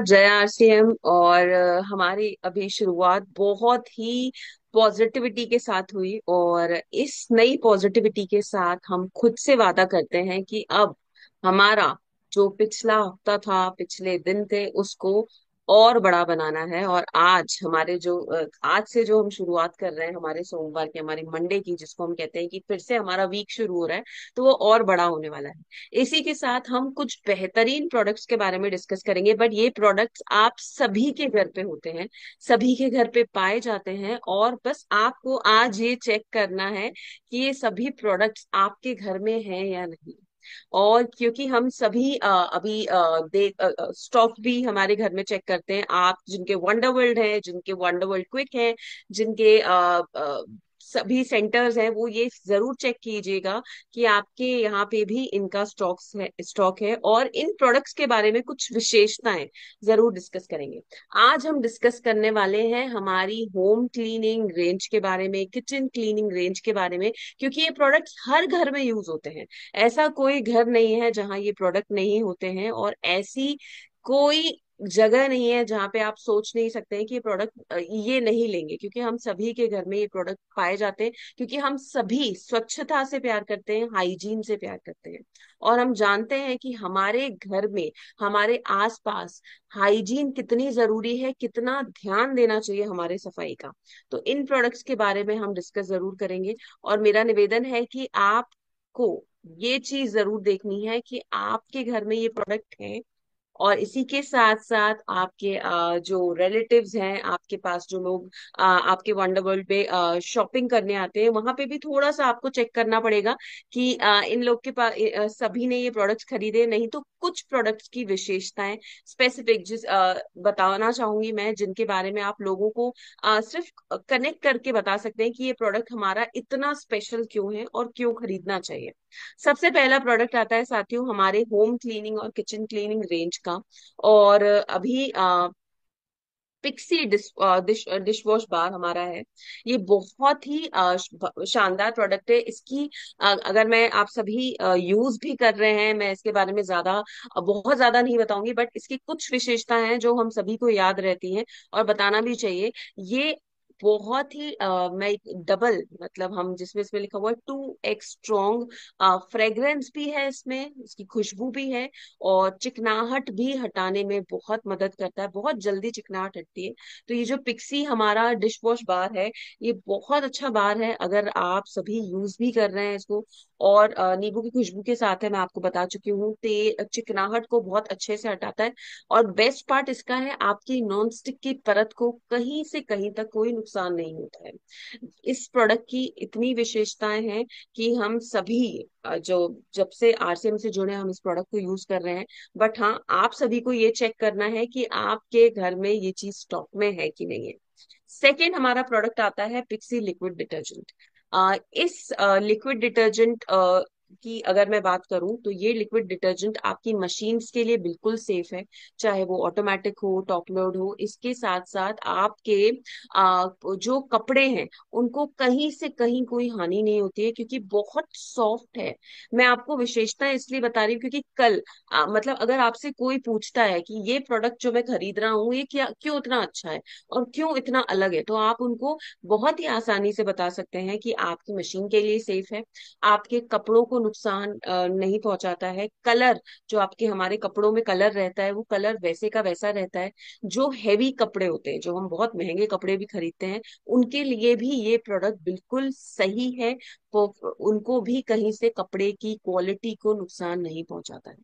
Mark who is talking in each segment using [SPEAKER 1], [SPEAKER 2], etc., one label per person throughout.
[SPEAKER 1] जय आरसीएम। और हमारी अभी शुरुआत बहुत ही पॉजिटिविटी के साथ हुई, और इस नई पॉजिटिविटी के साथ हम खुद से वादा करते हैं कि अब हमारा जो पिछला हफ्ता था, पिछले दिन थे, उसको और बड़ा बनाना है। और आज हमारे जो आज से जो हम शुरुआत कर रहे हैं, हमारे सोमवार की, हमारी मंडे की, जिसको हम कहते हैं कि फिर से हमारा वीक शुरू हो रहा है, तो वो और बड़ा होने वाला है। इसी के साथ हम कुछ बेहतरीन प्रोडक्ट्स के बारे में डिस्कस करेंगे, बट ये प्रोडक्ट्स आप सभी के घर पे होते हैं, सभी के घर पे पाए जाते हैं, और बस आपको आज ये चेक करना है कि ये सभी प्रोडक्ट्स आपके घर में हैं या नहीं। और क्योंकि हम सभी अभी स्टॉक भी हमारे घर में चेक करते हैं, आप जिनके वंडर वर्ल्ड है, जिनके वंडर वर्ल्ड क्विक है, जिनके सभी सेंटर्स हैं, वो ये जरूर चेक कीजिएगा कि आपके यहाँ पे भी इनका स्टॉक है। और इन प्रोडक्ट्स के बारे में कुछ विशेषताएं जरूर डिस्कस करेंगे। आज हम डिस्कस करने वाले हैं हमारी होम क्लीनिंग रेंज के बारे में, किचन क्लीनिंग रेंज के बारे में, क्योंकि ये प्रोडक्ट्स हर घर में यूज होते हैं। ऐसा कोई घर नहीं है जहां ये प्रोडक्ट नहीं होते हैं, और ऐसी कोई जगह नहीं है जहां पे आप सोच नहीं सकते हैं कि ये प्रोडक्ट ये नहीं लेंगे, क्योंकि हम सभी के घर में ये प्रोडक्ट पाए जाते हैं। क्योंकि हम सभी स्वच्छता से प्यार करते हैं, हाइजीन से प्यार करते हैं, और हम जानते हैं कि हमारे घर में, हमारे आसपास हाइजीन कितनी जरूरी है, कितना ध्यान देना चाहिए हमारे सफाई का। तो इन प्रोडक्ट्स के बारे में हम डिस्कस जरूर करेंगे। और मेरा निवेदन है कि आपको ये चीज जरूर देखनी है कि आपके घर में ये प्रोडक्ट है, और इसी के साथ साथ आपके जो रिलेटिव्स हैं, आपके पास जो लोग आपके वंडर वर्ल्ड पे शॉपिंग करने आते हैं, वहां पे भी थोड़ा सा आपको चेक करना पड़ेगा कि इन लोग के पास सभी ने ये प्रोडक्ट्स खरीदे नहीं। तो कुछ प्रोडक्ट्स की विशेषताएं स्पेसिफिक बताना चाहूंगी मैं, जिनके बारे में आप लोगों को सिर्फ कनेक्ट करके बता सकते हैं कि ये प्रोडक्ट हमारा इतना स्पेशल क्यों है और क्यों खरीदना चाहिए। सबसे पहला प्रोडक्ट आता है साथियों हमारे होम क्लीनिंग और किचन क्लीनिंग रेंज का। और अभी पिक्सी डिश वॉश बार हमारा है। ये बहुत ही शानदार प्रोडक्ट है। इसकी अगर मैं आप सभी यूज भी कर रहे हैं, मैं इसके बारे में बहुत ज्यादा नहीं बताऊंगी, बट इसकी कुछ विशेषता हैं जो हम सभी को याद रहती हैं और बताना भी चाहिए। ये बहुत ही मैं डबल, मतलब हम जिसमें इसमें लिखा हुआ है 2x स्ट्रॉन्ग, फ्रेग्रेंस भी है इसमें, इसकी खुशबू भी है, और चिकनाहट भी हटाने में बहुत मदद करता है, बहुत जल्दी चिकनाहट हटती है। तो ये जो पिक्सी हमारा डिश वॉश बार है, ये बहुत अच्छा बार है अगर आप सभी यूज भी कर रहे हैं इसको। और नींबू की खुशबू के साथ है, मैं आपको बता चुकी हूँ, ते चिकनाहट को बहुत अच्छे से हटाता है। और बेस्ट पार्ट इसका है, आपकी नॉन स्टिक की परत को कहीं से कहीं तक कोई नुकसान नहीं होता है। इस प्रोडक्ट की इतनी विशेषताएं हैं कि हम सभी जो जब से आरसीएम से जुड़े हैं, हम इस प्रोडक्ट को यूज कर रहे हैं। बट हाँ, आप सभी को ये चेक करना है कि आपके घर में ये चीज स्टॉक में है कि नहीं है। सेकेंड हमारा प्रोडक्ट आता है पिक्सी लिक्विड डिटर्जेंट। इस लिक्विड डिटर्जेंट की अगर मैं बात करूं, तो ये लिक्विड डिटर्जेंट आपकी मशीन्स के लिए बिल्कुल सेफ है, चाहे वो ऑटोमेटिक हो, टॉप लोड हो। इसके साथ साथ आपके जो कपड़े हैं, उनको कहीं से कहीं कोई हानि नहीं होती है, क्योंकि बहुत सॉफ्ट है। मैं आपको विशेषता इसलिए बता रही हूँ क्योंकि कल मतलब अगर आपसे कोई पूछता है कि ये प्रोडक्ट जो मैं खरीद रहा हूँ, ये क्या क्यों इतना अच्छा है और क्यों इतना अलग है, तो आप उनको बहुत ही आसानी से बता सकते हैं कि आपकी मशीन के लिए सेफ है, आपके कपड़ों को नुकसान नहीं पहुंचाता है। कलर, जो आपके हमारे कपड़ों में कलर रहता है, वो कलर वैसे का वैसा रहता है। जो हैवी कपड़े होते हैं, जो हम बहुत महंगे कपड़े भी खरीदते हैं, उनके लिए भी ये प्रोडक्ट बिल्कुल सही है। वो उनको भी कहीं से कपड़े की क्वालिटी को नुकसान नहीं पहुंचाता है।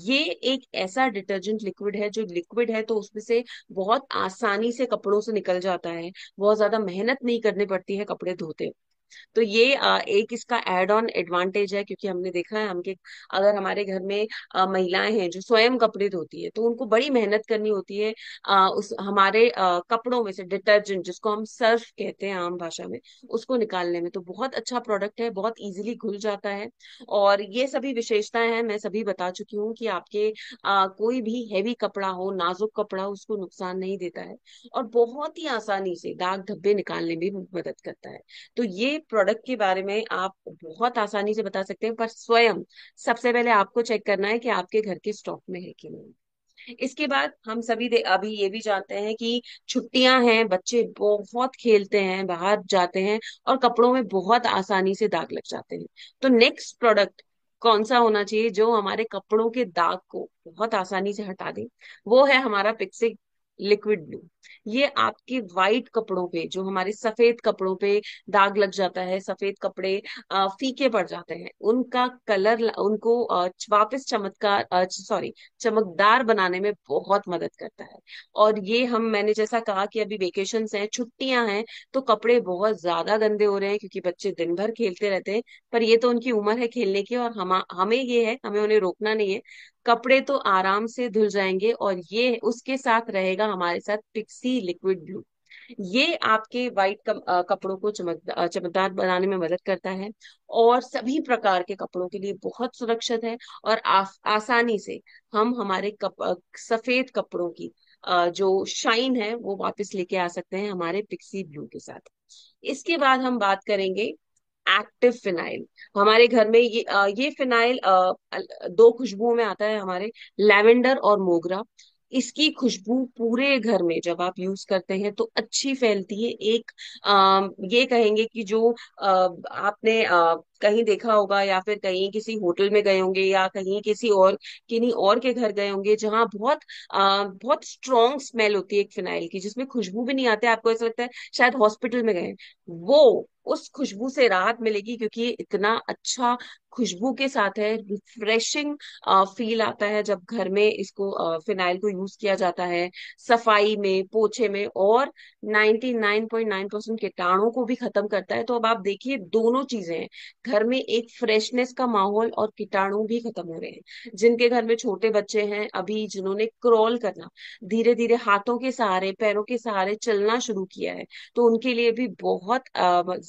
[SPEAKER 1] ये एक ऐसा डिटर्जेंट लिक्विड है, जो लिक्विड है तो उसमें से बहुत आसानी से कपड़ों से निकल जाता है, बहुत ज्यादा मेहनत नहीं करनी पड़ती है कपड़े धोते। तो ये एक इसका एड ऑन एडवांटेज है, क्योंकि हमने देखा है हमके अगर हमारे घर में महिलाएं हैं जो स्वयं कपड़े धोती है, तो उनको बड़ी मेहनत करनी होती है उस हमारे कपड़ों में से डिटर्जेंट, जिसको हम सर्फ कहते हैं आम भाषा में, उसको निकालने में। तो बहुत अच्छा प्रोडक्ट है, बहुत इजीली घुल जाता है। और ये सभी विशेषताएं हैं, मैं सभी बता चुकी हूँ कि आपके कोई भी हैवी कपड़ा हो, नाजुक कपड़ा हो, उसको नुकसान नहीं देता है, और बहुत ही आसानी से दाग धब्बे निकालने में भी मदद करता है। तो ये प्रोडक्ट के बारे में आप बहुत आसानी से बता सकते हैं, पर स्वयं सबसे पहले आपको चेक करना है कि आपके घर के स्टॉक में है कि नहीं। इसके बाद हम सभी अभी ये भी जानते हैं कि छुट्टियां हैं, बच्चे बहुत खेलते हैं, बाहर जाते हैं, और कपड़ों में बहुत आसानी से दाग लग जाते हैं। तो नेक्स्ट प्रोडक्ट कौन सा होना चाहिए जो हमारे कपड़ों के दाग को बहुत आसानी से हटा दे? वो है हमारा पिक्सिक लिक्विड ब्लू। ये आपके वाइट कपड़ों पे, जो हमारे सफेद कपड़ों पे दाग लग जाता है, सफेद कपड़े फीके पड़ जाते हैं, उनका कलर, उनको वापस चमत्कार, सॉरी, चमकदार बनाने में बहुत मदद करता है। और ये मैंने जैसा कहा कि अभी वेकेशंस हैं, छुट्टियां हैं, तो कपड़े बहुत ज्यादा गंदे हो रहे हैं क्योंकि बच्चे दिन भर खेलते रहते हैं। पर ये तो उनकी उम्र है खेलने की, और हमें ये है, हमें उन्हें रोकना नहीं है। कपड़े तो आराम से धुल जाएंगे, और ये उसके साथ रहेगा हमारे साथ पिक्सी लिक्विड ब्लू। ये आपके वाइट कपड़ों को चमकदार बनाने में मदद करता है, और सभी प्रकार के कपड़ों के लिए बहुत सुरक्षित है। और आसानी से हम हमारे सफेद कपड़ों की जो शाइन है वो वापस लेके आ सकते हैं हमारे पिक्सी ब्लू के साथ। इसके बाद हम बात करेंगे एक्टिव फिनाइल। हमारे घर में ये फिनाइल दो खुशबुओं में आता है हमारे, लेवेंडर और मोगरा। इसकी खुशबू पूरे घर में जब आप यूज करते हैं तो अच्छी फैलती है। एक ये कहेंगे कि जो आपने कहीं देखा होगा, या फिर कहीं किसी होटल में गए होंगे, या कहीं किसी और किन्हीं और के घर गए होंगे जहां बहुत स्ट्रॉन्ग स्मेल होती है एक फिनाइल की, जिसमें खुशबू भी नहीं आती, आपको ऐसा लगता है शायद हॉस्पिटल में गए हैं। वो उस खुशबू से राहत मिलेगी, क्योंकि ये इतना अच्छा खुशबू के साथ है। रिफ्रेशिंग फील आता है जब घर में इसको फिनाइल को यूज किया जाता है, सफाई में, पोछे में, और 99.9% कीटाणु को भी खत्म करता है। तो अब आप देखिए, दोनों चीजें हैं, घर में एक फ्रेशनेस का माहौल, और कीटाणु भी खत्म हो रहे हैं। जिनके घर में छोटे बच्चे हैं अभी, जिन्होंने क्रॉल करना, धीरे धीरे हाथों के सहारे, पैरों के सहारे चलना शुरू किया है, तो उनके लिए भी बहुत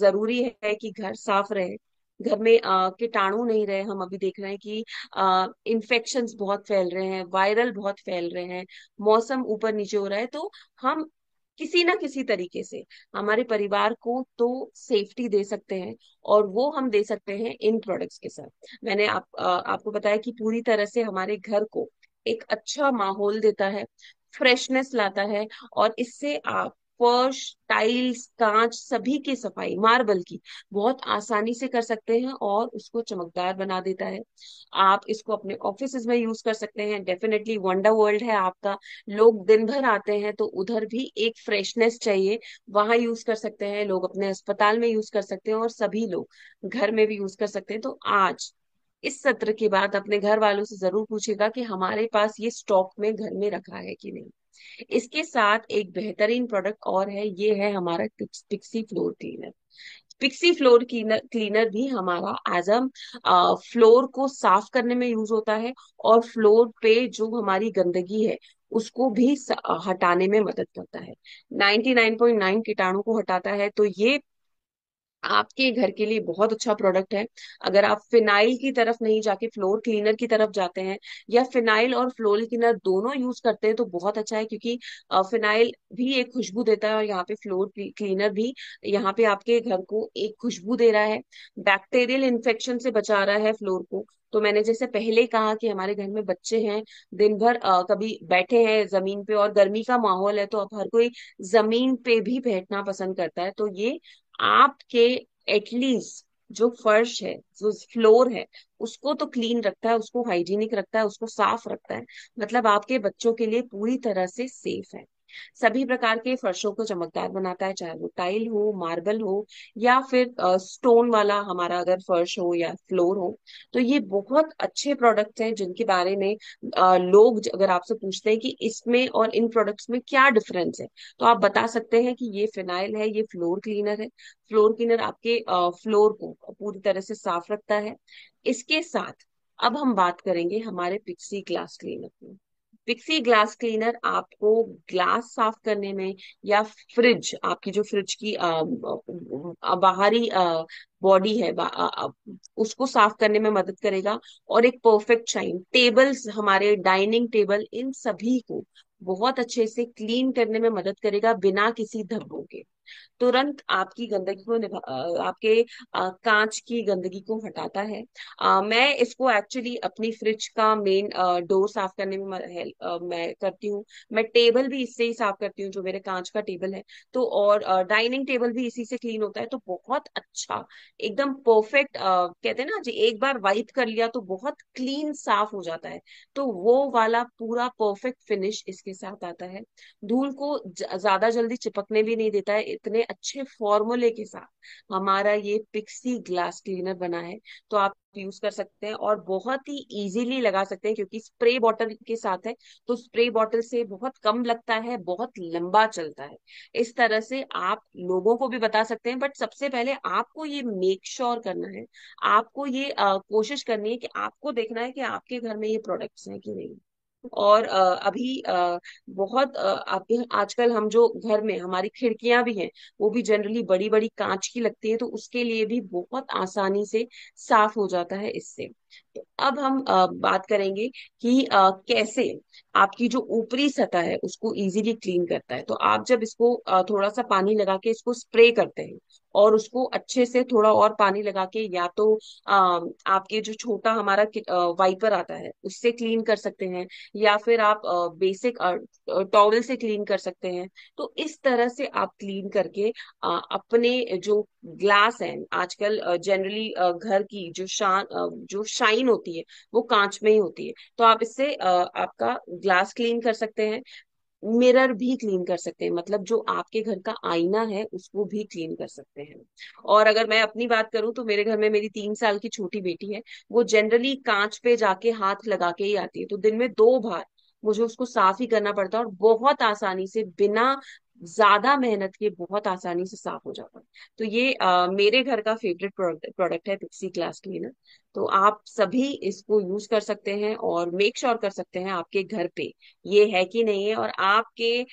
[SPEAKER 1] जरूरी है कि घर साफ रहे, घर में कीटाणु नहीं रहे। हम अभी देख रहे हैं कि इन्फेक्शंस बहुत फैल रहे हैं, वायरल बहुत फैल रहे हैं, मौसम ऊपर नीचे हो रहा है। तो हम किसी ना किसी तरीके से हमारे परिवार को तो सेफ्टी दे सकते हैं, और वो हम दे सकते हैं इन प्रोडक्ट्स के साथ। मैंने आपको बताया कि पूरी तरह से हमारे घर को एक अच्छा माहौल देता है, फ्रेशनेस लाता है, और इससे आप फर्श, टाइल्स, कांच सभी की सफाई, मार्बल की, बहुत आसानी से कर सकते हैं, और उसको चमकदार बना देता है। आप इसको अपने ऑफिस में यूज कर सकते हैं, डेफिनेटली वंडर वर्ल्ड है आपका। लोग दिन भर आते हैं तो उधर भी एक फ्रेशनेस चाहिए, वहां यूज कर सकते हैं। लोग अपने अस्पताल में यूज कर सकते हैं, और सभी लोग घर में भी यूज कर सकते हैं। तो आज इस सत्र के बाद अपने घर वालों से जरूर पूछेगा कि हमारे पास ये स्टॉक में घर में रखा है कि नहीं। इसके साथ एक बेहतरीन प्रोडक्ट और है, ये है हमारा Pixie floor cleaner. Pixie floor cleaner cleaner भी हमारा एज फ्लोर को साफ करने में यूज होता है, और फ्लोर पे जो हमारी गंदगी है उसको भी हटाने में मदद करता है। 99.9 कीटाणु को हटाता है। तो ये आपके घर के लिए बहुत अच्छा प्रोडक्ट है। अगर आप फिनाइल की तरफ नहीं जाके फ्लोर क्लीनर की तरफ जाते हैं, या फिनाइल और फ्लोर क्लीनर दोनों यूज करते हैं, तो बहुत अच्छा है, क्योंकि फिनाइल भी एक खुशबू देता है, और यहाँ पे फ्लोर क्लीनर भी यहाँ पे आपके घर को एक खुशबू दे रहा है, बैक्टीरियल इन्फेक्शन से बचा रहा है फ्लोर को। तो मैंने जैसे पहले कहा कि हमारे घर में बच्चे हैं, दिन भर कभी बैठे हैं जमीन पे, और गर्मी का माहौल है, तो अब हर कोई जमीन पे भी बैठना पसंद करता है। तो ये आपके एटलीस्ट जो फर्श है, जो फ्लोर है, उसको तो क्लीन रखता है, उसको हाइजीनिक रखता है, उसको साफ रखता है। मतलब आपके बच्चों के लिए पूरी तरह से सेफ है। सभी प्रकार के फर्शों को चमकदार बनाता है, चाहे वो टाइल हो, मार्बल हो, या फिर स्टोन वाला हमारा अगर फर्श हो या फ्लोर हो। तो ये बहुत अच्छे प्रोडक्ट्स हैं जिनके बारे में लोग अगर आपसे पूछते हैं कि इसमें और इन प्रोडक्ट्स में क्या डिफरेंस है, तो आप बता सकते हैं कि ये फिनाइल है, ये फ्लोर क्लीनर है। फ्लोर क्लीनर आपके फ्लोर को पूरी तरह से साफ रखता है। इसके साथ अब हम बात करेंगे हमारे पिक्सी ग्लास क्लीनर की। पिक्सी ग्लास क्लीनर आपको ग्लास साफ करने में, या फ्रिज, आपकी जो फ्रिज की बाहरी बॉडी है, उसको साफ करने में मदद करेगा। और एक परफेक्ट शाइन, टेबल्स, हमारे डाइनिंग टेबल, इन सभी को बहुत अच्छे से क्लीन करने में मदद करेगा बिना किसी धब्बों के। तुरंत आपकी गंदगी को आपके कांच की गंदगी को हटाता है। मैं इसको एक्चुअली अपनी फ्रिज का मेन डोर साफ करने में मैं करती हूँ। मैं टेबल भी इससे ही साफ करती हूँ, जो मेरे कांच का टेबल है। तो और डाइनिंग टेबल भी इसी से क्लीन होता है, तो बहुत अच्छा, एकदम परफेक्ट, कहते हैं ना जी, एक बार वाइप कर लिया तो बहुत क्लीन साफ हो जाता है। तो वो वाला पूरा परफेक्ट फिनिश इसके साथ आता है। धूल को ज्यादा जल्दी चिपकने भी नहीं देता है, इतने अच्छे फॉर्मूले के साथ हमारा ये पिक्सी ग्लास क्लीनर बना है। तो आप यूज कर सकते हैं और बहुत ही इजीली लगा सकते हैं, क्योंकि स्प्रे बॉटल के साथ है। तो स्प्रे बॉटल से बहुत कम लगता है, बहुत लंबा चलता है। इस तरह से आप लोगों को भी बता सकते हैं, बट सबसे पहले आपको ये मेक श्योर करना है, आपको ये कोशिश करनी है कि आपको देखना है कि आपके घर में ये प्रोडक्ट्स हैं कि नहीं। और अभी बहुत आपके आजकल हम जो घर में हमारी खिड़कियां भी हैं, वो भी जनरली बड़ी बड़ी कांच की लगती है, तो उसके लिए भी बहुत आसानी से साफ हो जाता है इससे। तो अब हम बात करेंगे कि कैसे आपकी जो ऊपरी सतह है उसको इजीली क्लीन करता है। तो आप जब इसको थोड़ा सा पानी लगा के इसको स्प्रे करते हैं, और उसको अच्छे से थोड़ा और पानी लगा के, या तो आपके जो छोटा हमारा वाइपर आता है उससे क्लीन कर सकते हैं, या फिर आप बेसिक टॉवल से क्लीन कर सकते हैं। तो इस तरह से आप क्लीन करके अपने जो ग्लास है, आजकल जनरली घर की जो शाइन होती है वो कांच में ही होती है, तो आप इससे आपका ग्लास क्लीन कर सकते हैं। मिरर भी क्लीन कर सकते हैं, मतलब जो आपके घर का आईना है उसको भी क्लीन कर सकते हैं। और अगर मैं अपनी बात करूं तो मेरे घर में मेरी 3 साल की छोटी बेटी है, वो जनरली कांच पे जाके हाथ लगा के ही आती है, तो दिन में 2 बार मुझे उसको साफ ही करना पड़ता है, और बहुत आसानी से, बिना ज्यादा मेहनत के, बहुत आसानी से साफ हो जाता है। तो ये मेरे घर का फेवरेट प्रोडक्ट है पिक्सी ग्लास क्लीनर। तो आप सभी इसको यूज कर सकते हैं और मेक श्योर कर सकते हैं आपके घर पे ये है कि नहीं है। और आपके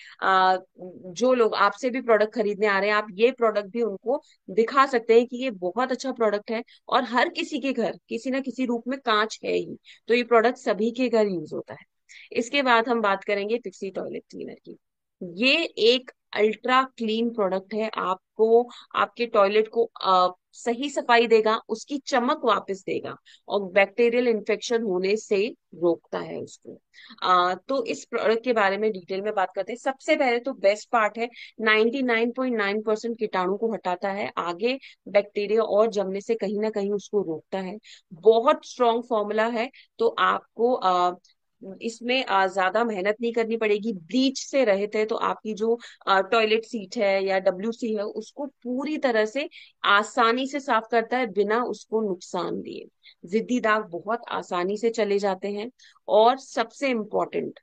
[SPEAKER 1] जो लोग आपसे भी प्रोडक्ट खरीदने आ रहे हैं, आप ये प्रोडक्ट भी उनको दिखा सकते हैं कि ये बहुत अच्छा प्रोडक्ट है, और हर किसी के घर किसी ना किसी रूप में कांच है ही, तो ये प्रोडक्ट सभी के घर यूज होता है। इसके बाद हम बात करेंगे पिक्सी टॉयलेट क्लीनर की। ये एक अल्ट्रा क्लीन प्रोडक्ट है, आपको आपके टॉयलेट को सही सफाई देगा, उसकी चमक वापस देगा, और बैक्टीरियल इन्फेक्शन होने से रोकता है उसको। तो इस प्रोडक्ट के बारे में डिटेल में बात करते हैं। सबसे पहले तो बेस्ट पार्ट है, 99.9% कीटाणु को हटाता है, आगे बैक्टीरिया और जमने से कहीं ना कहीं उसको रोकता है। बहुत स्ट्रॉन्ग फॉर्मूला है। तो आपको इसमें ज्यादा मेहनत नहीं करनी पड़ेगी। ब्लीच से रहित है, तो आपकी जो टॉयलेट सीट है या डब्ल्यूसी है उसको पूरी तरह से आसानी से साफ करता है, बिना उसको नुकसान दिए। जिद्दी दाग बहुत आसानी से चले जाते हैं। और सबसे इम्पोर्टेंट,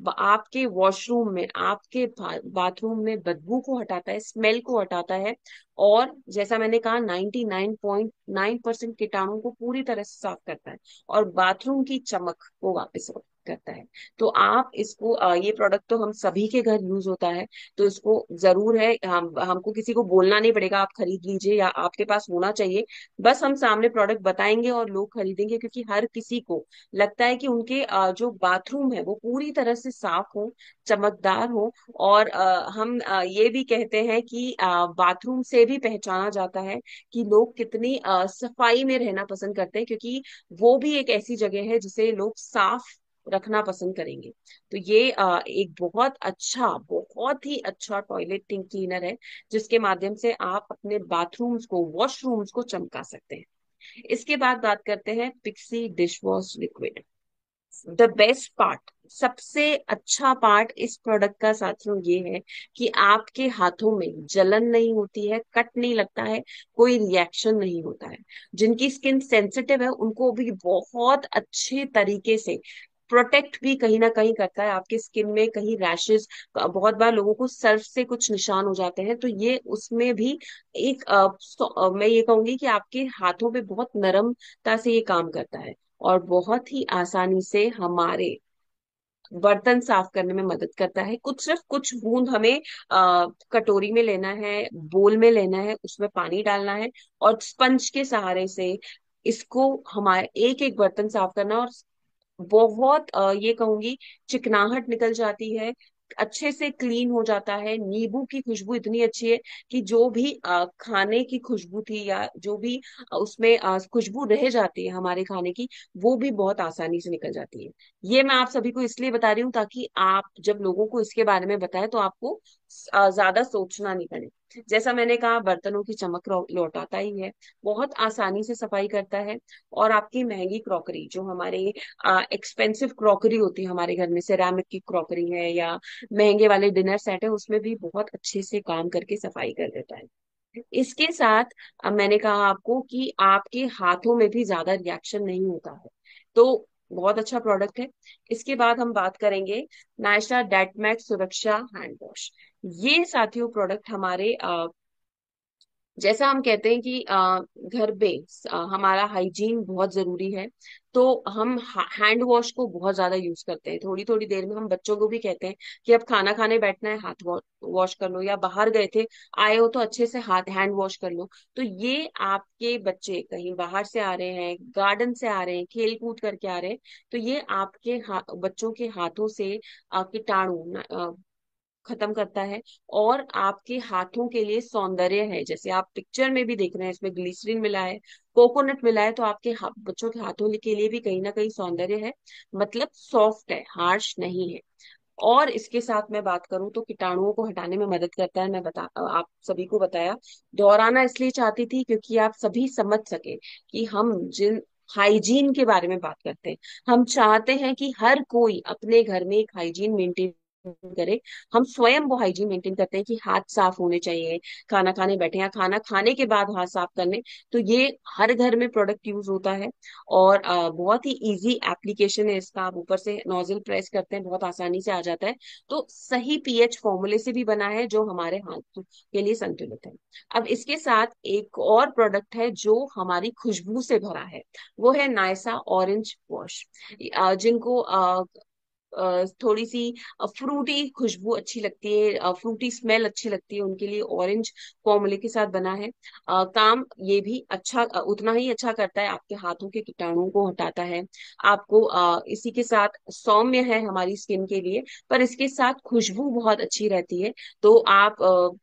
[SPEAKER 1] आपके वॉशरूम में, आपके बाथरूम में बदबू को हटाता है, स्मेल को हटाता है। और जैसा मैंने कहा, 99.9% कीटाणु को पूरी तरह से साफ करता है, और बाथरूम की चमक को वापस करता है। तो आप इसको ये प्रोडक्ट तो हम सभी के घर यूज होता है, तो इसको जरूर है, हमको किसी को बोलना नहीं पड़ेगा आप खरीद लीजिए, या आपके पास होना चाहिए। बस हम सामने प्रोडक्ट बताएंगे और लोग खरीदेंगे, क्योंकि हर किसी को लगता है कि उनके जो बाथरूम है वो पूरी तरह से साफ हो, चमकदार हो। और हम ये भी कहते हैं कि बाथरूम से भी पहचाना जाता है कि लोग कितनी सफाई में रहना पसंद करते हैं, क्योंकि वो भी एक ऐसी जगह है जिसे लोग साफ रखना पसंद करेंगे। तो ये एक बहुत ही अच्छा टॉयलेट क्लीनर है, जिसके माध्यम से आप अपने बाथरूम्स को, वॉशरूम्स को चमका सकते हैं। इसके बाद बात करते हैं Pixie dish wash liquid. The best part, सबसे अच्छा पार्ट इस प्रोडक्ट का साथियों ये है कि आपके हाथों में जलन नहीं होती है, कट नहीं लगता है, कोई रिएक्शन नहीं होता है। जिनकी स्किन सेंसिटिव है उनको भी बहुत अच्छे तरीके से प्रोटेक्ट भी कहीं ना कहीं करता है। आपके स्किन में कहीं रैशेस, बहुत बार लोगों को सर्फ से कुछ निशान हो जाते हैं, तो ये उसमें भी एक मैं ये कहूंगी कि आपके हाथों पे बहुत नरमता से ये काम करता है, और बहुत ही आसानी से हमारे बर्तन साफ करने में मदद करता है। सिर्फ कुछ बूंद हमें कटोरी में लेना है, बोल में लेना है, उसमें पानी डालना है, और स्पंज के सहारे से इसको हमारे एक एक बर्तन साफ करना, और बहुत ये कहूंगी चिकनाहट निकल जाती है, अच्छे से क्लीन हो जाता है। नींबू की खुशबू इतनी अच्छी है कि जो भी खाने की खुशबू थी या जो भी उसमें खुशबू रह जाती है हमारे खाने की, वो भी बहुत आसानी से निकल जाती है। ये मैं आप सभी को इसलिए बता रही हूँ ताकि आप जब लोगों को इसके बारे में बताएं तो आपको ज्यादा सोचना नहीं पड़े। जैसा मैंने कहा, बर्तनों की चमक लौटाता ही है, बहुत आसानी से सफाई करता है। और आपकी महंगी क्रॉकरी, जो हमारे एक्सपेंसिव क्रॉकरी होती है हमारे घर में, सेरामिक की क्रॉकरी है या महंगे वाले डिनर सेट है, उसमें भी बहुत अच्छे से काम करके सफाई कर देता है। इसके साथ अब मैंने कहा आपको कि आपके हाथों में भी ज्यादा रिएक्शन नहीं होता है, तो बहुत अच्छा प्रोडक्ट है। इसके बाद हम बात करेंगे नायशा डेट मैट सुरक्षा हैंड वॉश। ये साथियों प्रोडक्ट हमारे जैसा हम कहते हैं कि घर पे हमारा हाइजीन बहुत जरूरी है, तो हम हैंड वॉश को बहुत ज्यादा यूज करते हैं। थोड़ी थोड़ी देर में हम बच्चों को भी कहते हैं कि अब खाना खाने बैठना है, हाथ वॉश कर लो, या बाहर गए थे, आए हो तो अच्छे से हाथ हैंड वॉश कर लो। तो ये आपके बच्चे कहीं बाहर से आ रहे हैं, गार्डन से आ रहे हैं, खेल कूद करके आ रहे हैं, तो ये आपके बच्चों के हाथों से कीटाणु खत्म करता है। और आपके हाथों के लिए सौंदर्य है, जैसे आप पिक्चर में भी देख रहे हैं, इसमें ग्लिसरीन मिला है, कोकोनट मिला है, तो आपके बच्चों के हाथों के लिए भी कहीं ना कहीं सौंदर्य है। मतलब सॉफ्ट है, हार्श नहीं है। और इसके साथ मैं बात करूं तो कीटाणुओं को हटाने में मदद करता है। मैं आप सभी को बताया, दोहराना इसलिए चाहती थी क्योंकि आप सभी समझ सके कि हम जिन हाइजीन के बारे में बात करते हैं, हम चाहते हैं कि हर कोई अपने घर में एक हाइजीन मेंटेन करे। हम स्वयं वो हाइजीन मेंटेन करते हैं कि हाथ साफ होने चाहिए, खाना खाने बैठे या खाना खाने के बाद हाथ साफ करने। तो ये हर घर में प्रोडक्ट यूज होता है। और बहुत ही इजी एप्लीकेशन है इसका, आप ऊपर से नोजल प्रेस करते हैं, बहुत आसानी से आ जाता है। तो सही पीएच फॉर्मूले से भी बना है जो हमारे हाथ के लिए संतुलित है। अब इसके साथ एक और प्रोडक्ट है जो हमारी खुशबू से भरा है, वो है नायसा ऑरेंज वॉश। जिनको थोड़ी सी फ्रूटी खुशबू अच्छी लगती है, फ्रूटी स्मेल अच्छी लगती है, उनके लिए ऑरेंज फॉर्मूले के साथ बना है। काम ये भी अच्छा उतना ही अच्छा करता है, आपके हाथों के कीटाणुओं को हटाता है। आपको इसी के साथ सौम्य है हमारी स्किन के लिए, पर इसके साथ खुशबू बहुत अच्छी रहती है। तो आप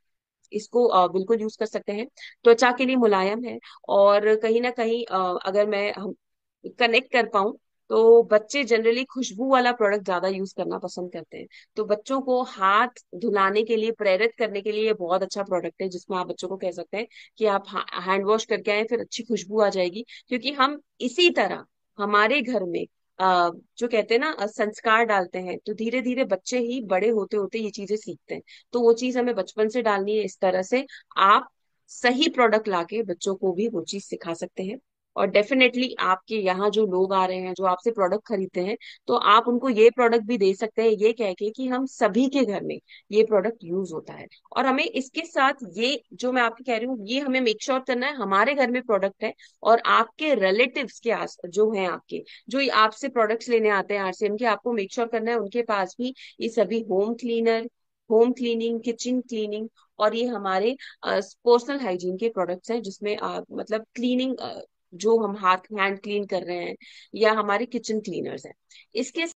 [SPEAKER 1] इसको बिल्कुल यूज कर सकते हैं। त्वचा के लिए मुलायम है। और कहीं ना कहीं अगर मैं कनेक्ट कर पाऊं, तो बच्चे जनरली खुशबू वाला प्रोडक्ट ज्यादा यूज करना पसंद करते हैं। तो बच्चों को हाथ धुलाने के लिए प्रेरित करने के लिए ये बहुत अच्छा प्रोडक्ट है, जिसमें आप बच्चों को कह सकते हैं कि आप हैंड वॉश करके आए, फिर अच्छी खुशबू आ जाएगी। क्योंकि हम इसी तरह हमारे घर में जो कहते हैं ना संस्कार डालते हैं, तो धीरे धीरे बच्चे ही बड़े होते होते ये चीजें सीखते हैं। तो वो चीज हमें बचपन से डालनी है। इस तरह से आप सही प्रोडक्ट लाके बच्चों को भी वो चीज सिखा सकते हैं। और डेफिनेटली आपके यहाँ जो लोग आ रहे हैं, जो आपसे प्रोडक्ट खरीदते हैं, तो आप उनको ये प्रोडक्ट भी दे सकते हैं, ये कह के कि हम सभी के घर में ये प्रोडक्ट यूज होता है। और हमें इसके साथ ये जो मैं आपको कह रही हूँ, ये हमें मेक श्योर करना है हमारे घर में प्रोडक्ट है, और आपके रिलेटिव्स के आस जो हैं आपके, जो आपसे प्रोडक्ट्स लेने आते हैं आरसीएम के, आपको मेक श्योर करना है उनके पास भी ये सभी होम क्लीनिंग, किचन क्लीनिंग, और ये हमारे पर्सनल हाइजीन के प्रोडक्ट्स हैं, जिसमें मतलब क्लीनिंग जो हम हाथ हैंड क्लीन कर रहे हैं, या हमारे किचन क्लीनर्स हैं। इसके